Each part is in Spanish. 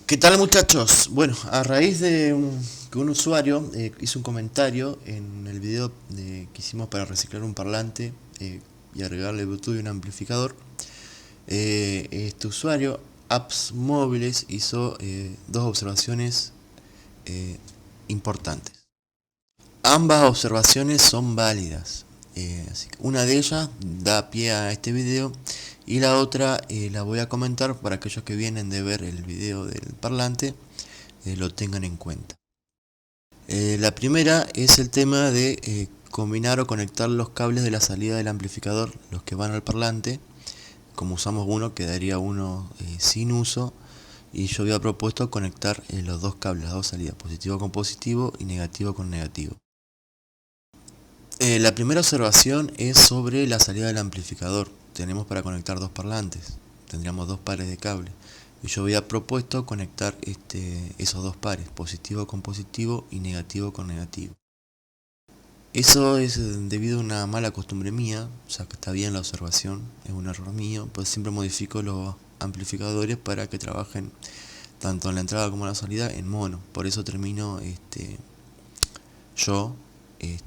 ¿Qué tal, muchachos? Bueno, a raíz de que un usuario hizo un comentario en el video que hicimos para reciclar un parlante y agregarle Bluetooth y un amplificador, este usuario, Apps Móviles, hizo dos observaciones eh, importantes. Ambas observaciones son válidas, así que una de ellas da pie a este video y la otra la voy a comentar para aquellos que vienen de ver el video del parlante lo tengan en cuenta. La primera es el tema de combinar o conectar los cables de la salida del amplificador, los que van al parlante. Como usamos uno, quedaría uno sin uso, y yo había propuesto conectar los dos cables, las dos salidas, positivo con positivo y negativo con negativo. La primera observación es sobre la salida del amplificador. Tenemos para conectar dos parlantes, tendríamos dos pares de cables. Y yo había propuesto conectar esos dos pares, positivo con positivo y negativo con negativo. Eso es debido a una mala costumbre mía, o sea que está bien la observación, es un error mío, pues siempre modifico los amplificadores para que trabajen tanto en la entrada como en la salida en mono. Por eso termino yo eh,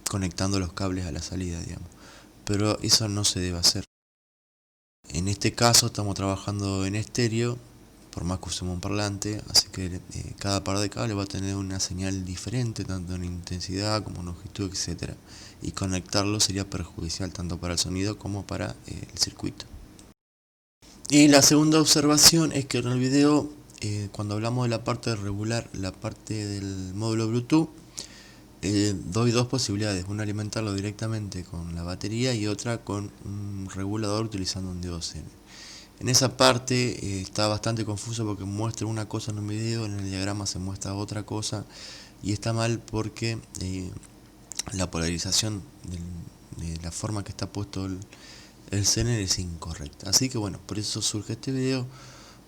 conectando los cables a la salida, digamos. Pero eso no se debe hacer. En este caso estamos trabajando en estéreo, por más que usemos un parlante, así que cada par de cables va a tener una señal diferente, tanto en intensidad como en longitud, etc. Y conectarlo sería perjudicial tanto para el sonido como para el circuito. Y la segunda observación es que en el video, cuando hablamos de la parte de regular, la parte del módulo Bluetooth, doy dos posibilidades, una alimentarlo directamente con la batería y otra con un regulador utilizando un diodo Zener. En esa parte está bastante confuso porque muestra una cosa en un video, en el diagrama se muestra otra cosa y está mal porque la polarización de la forma que está puesto el Zener es incorrecta. Así que bueno, por eso surge este video,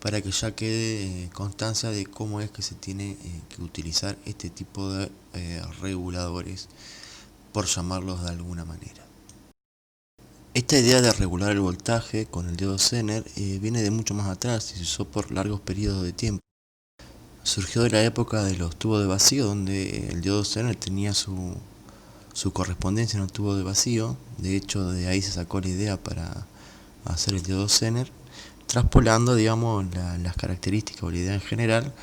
para que ya quede constancia de cómo es que se tiene que utilizar este tipo de reguladores, por llamarlos de alguna manera. Esta idea de regular el voltaje con el diodo Zener viene de mucho más atrás y se usó por largos periodos de tiempo. Surgió de la época de los tubos de vacío, donde el diodo Zener tenía su correspondencia en el tubo de vacío. De hecho, de ahí se sacó la idea para hacer el diodo Zener, traspolando, digamos, las características o la idea en general,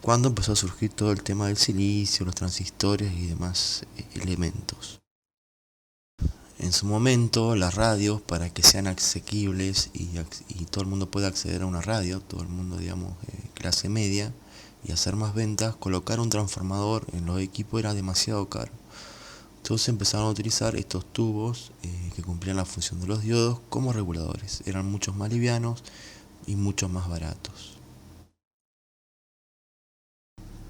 cuando empezó a surgir todo el tema del silicio, los transistores y demás elementos. En su momento, las radios, para que sean asequibles y todo el mundo pueda acceder a una radio, todo el mundo, digamos, clase media, y hacer más ventas, colocar un transformador en los equipos era demasiado caro. Entonces empezaron a utilizar estos tubos que cumplían la función de los diodos como reguladores. Eran mucho más livianos y mucho más baratos.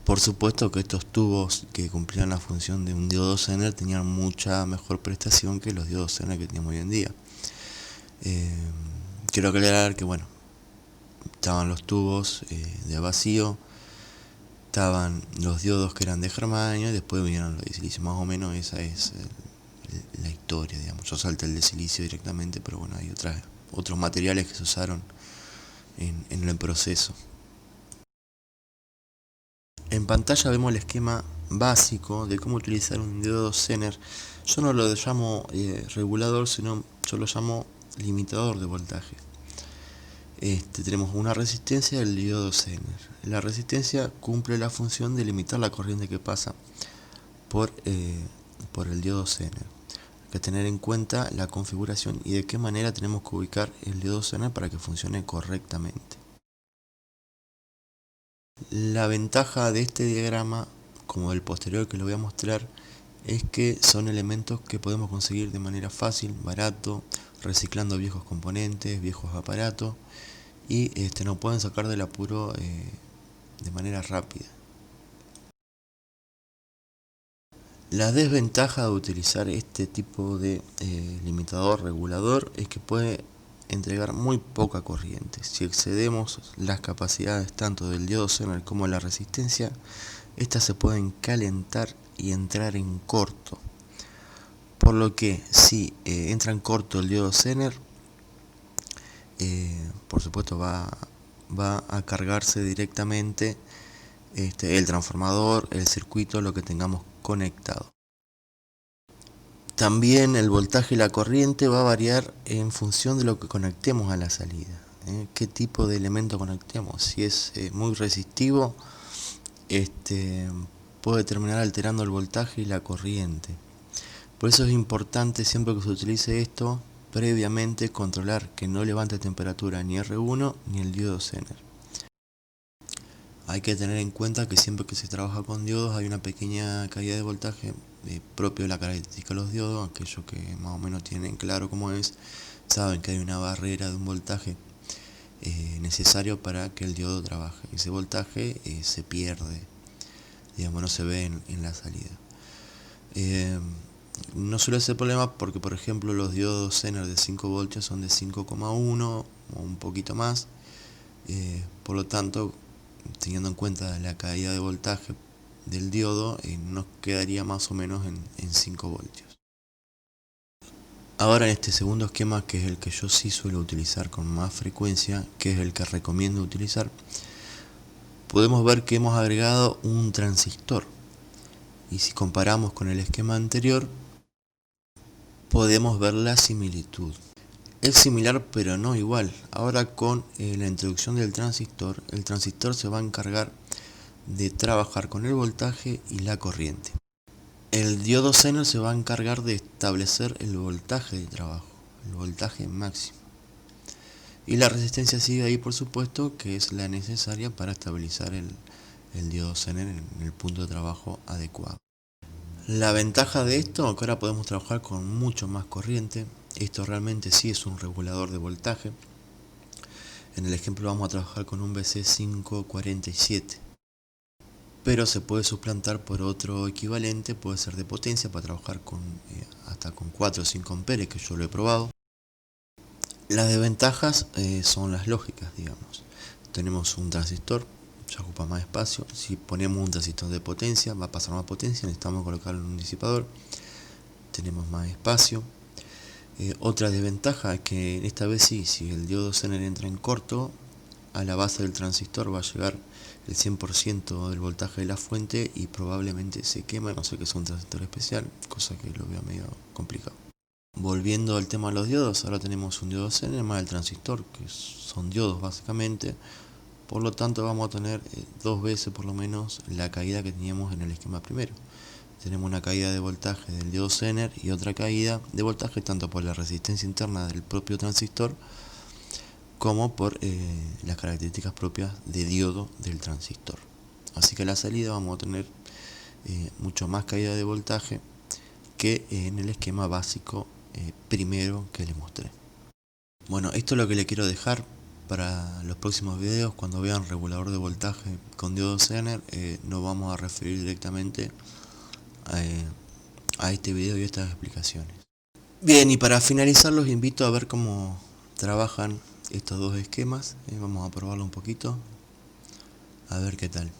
Por supuesto que estos tubos que cumplían la función de un diodo Zener tenían mucha mejor prestación que los diodos Zener que tenemos hoy en día. Quiero aclarar que bueno, estaban los tubos de vacío, estaban los diodos que eran de germanio y después vinieron los de silicio. Más o menos esa es la historia, digamos. Yo salté el de silicio directamente, pero bueno, hay otros materiales que se usaron en el proceso. En pantalla vemos el esquema básico de cómo utilizar un diodo Zener. Yo no lo llamo regulador, sino yo lo llamo limitador de voltaje. Tenemos una resistencia del diodo Zener. La resistencia cumple la función de limitar la corriente que pasa por el diodo Zener. Hay que tener en cuenta la configuración y de qué manera tenemos que ubicar el diodo Zener para que funcione correctamente. La ventaja de este diagrama, como del posterior que lo voy a mostrar, es que son elementos que podemos conseguir de manera fácil, barato, reciclando viejos componentes, viejos aparatos, y nos pueden sacar del apuro de manera rápida. La desventaja de utilizar este tipo de limitador regulador es que puede entregar muy poca corriente. Si excedemos las capacidades tanto del diodo Zener como de la resistencia, estas se pueden calentar y entrar en corto. Por lo que si entra en corto el diodo Zener, por supuesto va va a cargarse directamente el transformador, el circuito, lo que tengamos conectado. También el voltaje y la corriente va a variar en función de lo que conectemos a la salida. ¿Qué tipo de elemento conectemos? Si es muy resistivo, puede terminar alterando el voltaje y la corriente. Por eso es importante, siempre que se utilice esto, previamente controlar que no levante temperatura ni R1 ni el diodo Zener. Hay que tener en cuenta que siempre que se trabaja con diodos hay una pequeña caída de voltaje propio de la característica de los diodos. Aquellos que más o menos tienen claro cómo es, saben que hay una barrera de un voltaje necesario para que el diodo trabaje. Ese voltaje se pierde, digamos, no se ve en la salida. No suele ser problema porque, por ejemplo, los diodos Zener de 5 voltios son de 5,1 o un poquito más. Por lo tanto, teniendo en cuenta la caída de voltaje del diodo, nos quedaría más o menos en 5 voltios. Ahora en este segundo esquema, que es el que yo sí suelo utilizar con más frecuencia, que es el que recomiendo utilizar, podemos ver que hemos agregado un transistor. Y si comparamos con el esquema anterior, podemos ver la similitud. Es similar pero no igual. Ahora con la introducción del transistor, el transistor se va a encargar de trabajar con el voltaje y la corriente. El diodo Zener se va a encargar de establecer el voltaje de trabajo, el voltaje máximo. Y la resistencia sigue ahí, por supuesto, que es la necesaria para estabilizar el diodo Zener en el punto de trabajo adecuado. La ventaja de esto es que ahora podemos trabajar con mucho más corriente. Esto realmente sí es un regulador de voltaje. En el ejemplo vamos a trabajar con un BC547. Pero se puede suplantar por otro equivalente, puede ser de potencia, para trabajar con hasta con 4 o 5 amperes, que yo lo he probado. Las desventajas son las lógicas, digamos. Tenemos un transistor, ya ocupa más espacio. Si ponemos un transistor de potencia, va a pasar más potencia, necesitamos colocarlo en un disipador. Tenemos más espacio. Otra desventaja es que esta vez sí, si el diodo Zener entra en corto, a la base del transistor va a llegar el 100% del voltaje de la fuente y probablemente se quema, a no ser que sea un transistor especial, cosa que lo veo medio complicado. Volviendo al tema de los diodos, ahora tenemos un diodo Zener más el transistor, que son diodos básicamente. Por lo tanto vamos a tener dos veces por lo menos la caída que teníamos en el esquema primero. Tenemos una caída de voltaje del diodo Zener y otra caída de voltaje tanto por la resistencia interna del propio transistor como por las características propias de diodo del transistor. Así que a la salida vamos a tener mucho más caída de voltaje que en el esquema básico primero que les mostré. Bueno, esto es lo que le quiero dejar para los próximos videos. Cuando vean regulador de voltaje con diodo Zener, nos vamos a referir directamente a este video y estas explicaciones. Bien, y para finalizar los invito a ver cómo trabajan estos dos esquemas. Vamos a probarlo un poquito, a ver qué tal.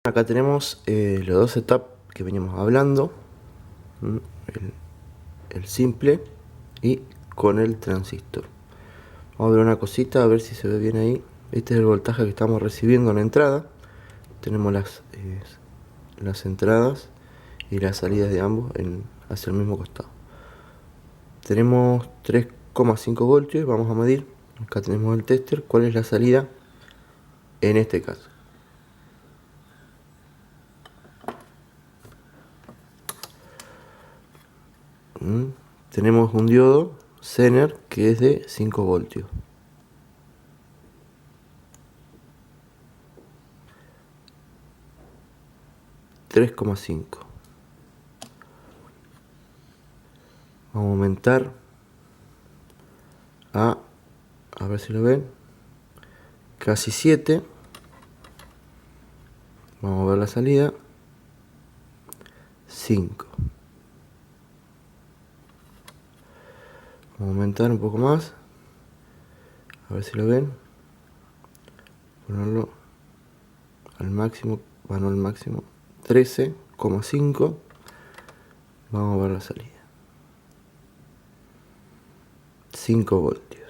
Acá tenemos los dos setups que veníamos hablando, el simple y con el transistor. Vamos a ver una cosita, a ver si se ve bien ahí. Este es el voltaje que estamos recibiendo en la entrada. Tenemos las entradas y las salidas de ambos hacia el mismo costado. Tenemos 3,5 voltios, vamos a medir. Acá tenemos el tester, cuál es la salida en este caso. Tenemos un diodo Zener que es de 5 voltios. $3,5. Vamos a aumentar a ver si lo ven, casi 7. Vamos a ver la salida, 5. Vamos a aumentar un poco más, a ver si lo ven, ponerlo al máximo, bueno, al máximo, 13,5. Vamos a ver la salida, 5 voltios.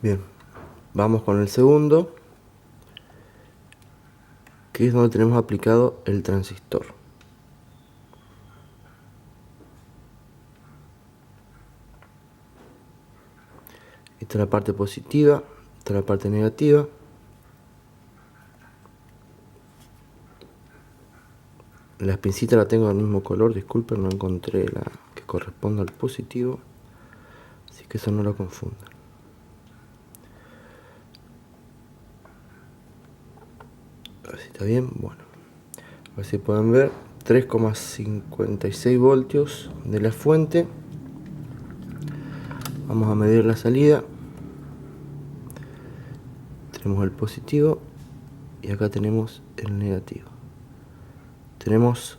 Bien, vamos con el segundo, que es donde tenemos aplicado el transistor. Esta es la parte positiva, esta es la parte negativa. Las pincitas la tengo del mismo color, disculpen, no encontré la que corresponda al positivo, así que eso no lo confundan. A ver si está bien, bueno. A ver si pueden ver, 3,56 voltios de la fuente. Vamos a medir la salida. Tenemos el positivo y acá tenemos el negativo. Tenemos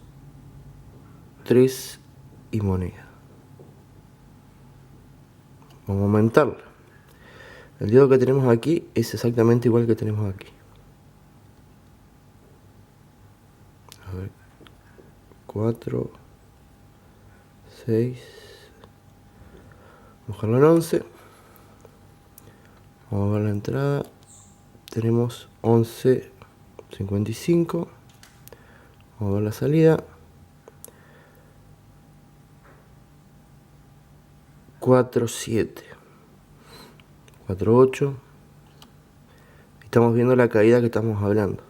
3 y moneda. Vamos a aumentarla. El diodo que tenemos aquí es exactamente igual que tenemos aquí. A ver, 4, 6. Vamos a bajarlo en 11. Vamos a ver la entrada. Tenemos 11,55. Vamos a ver la salida. 4,7. 4,8. Estamos viendo la caída que estamos hablando.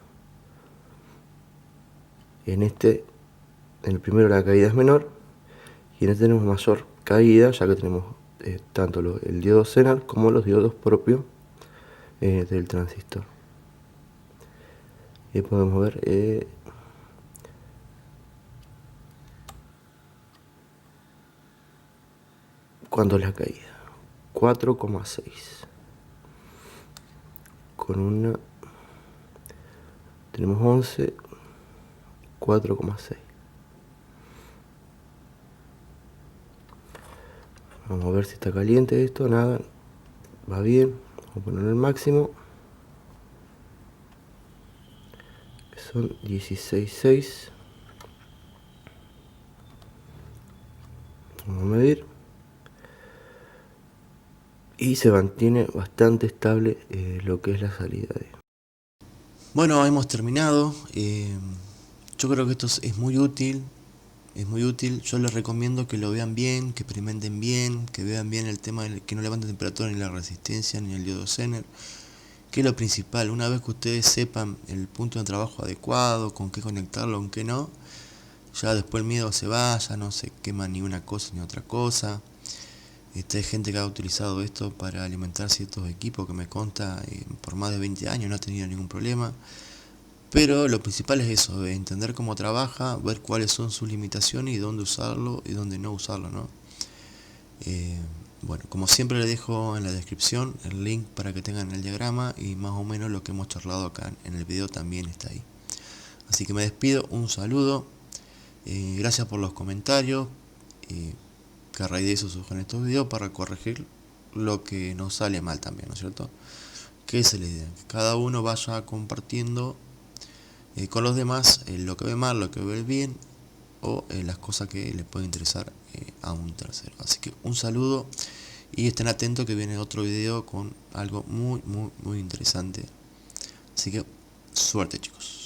En el primero la caída es menor y en este tenemos mayor caída, ya que tenemos tanto el diodo Zener como los diodos propios del transistor. Y podemos ver cuánto es la caída. 4,6. Con una tenemos 11, 4,6. Vamos a ver si está caliente esto. Nada, va bien. Vamos a ponerlo al máximo. Son 16,6. Vamos a medir. Y se mantiene bastante estable lo que es la salida de... Bueno, hemos terminado. Yo creo que esto es muy útil. Es muy útil. Yo les recomiendo que lo vean bien, que experimenten bien, que vean bien el tema de que no levanten temperatura ni la resistencia ni el diodo Zener, que es lo principal. Una vez que ustedes sepan el punto de trabajo adecuado, con qué conectarlo, con qué no, ya después el miedo se va, ya no se quema ni una cosa ni otra cosa. Hay gente que ha utilizado esto para alimentar ciertos equipos que me consta por más de 20 años, no ha tenido ningún problema. Pero lo principal es eso, entender cómo trabaja, ver cuáles son sus limitaciones y dónde usarlo y dónde no usarlo, ¿no? Bueno, como siempre les dejo en la descripción el link para que tengan el diagrama y más o menos lo que hemos charlado acá en el video también está ahí. Así que me despido, un saludo, gracias por los comentarios, que a raíz de eso surgen estos videos para corregir lo que nos sale mal también, ¿no es cierto? Que es la idea, que cada uno vaya compartiendo con los demás lo que ve mal, lo que ve bien o las cosas que les puede interesar a un tercero. Así que un saludo y estén atentos que viene otro video con algo muy interesante. Así que suerte, chicos.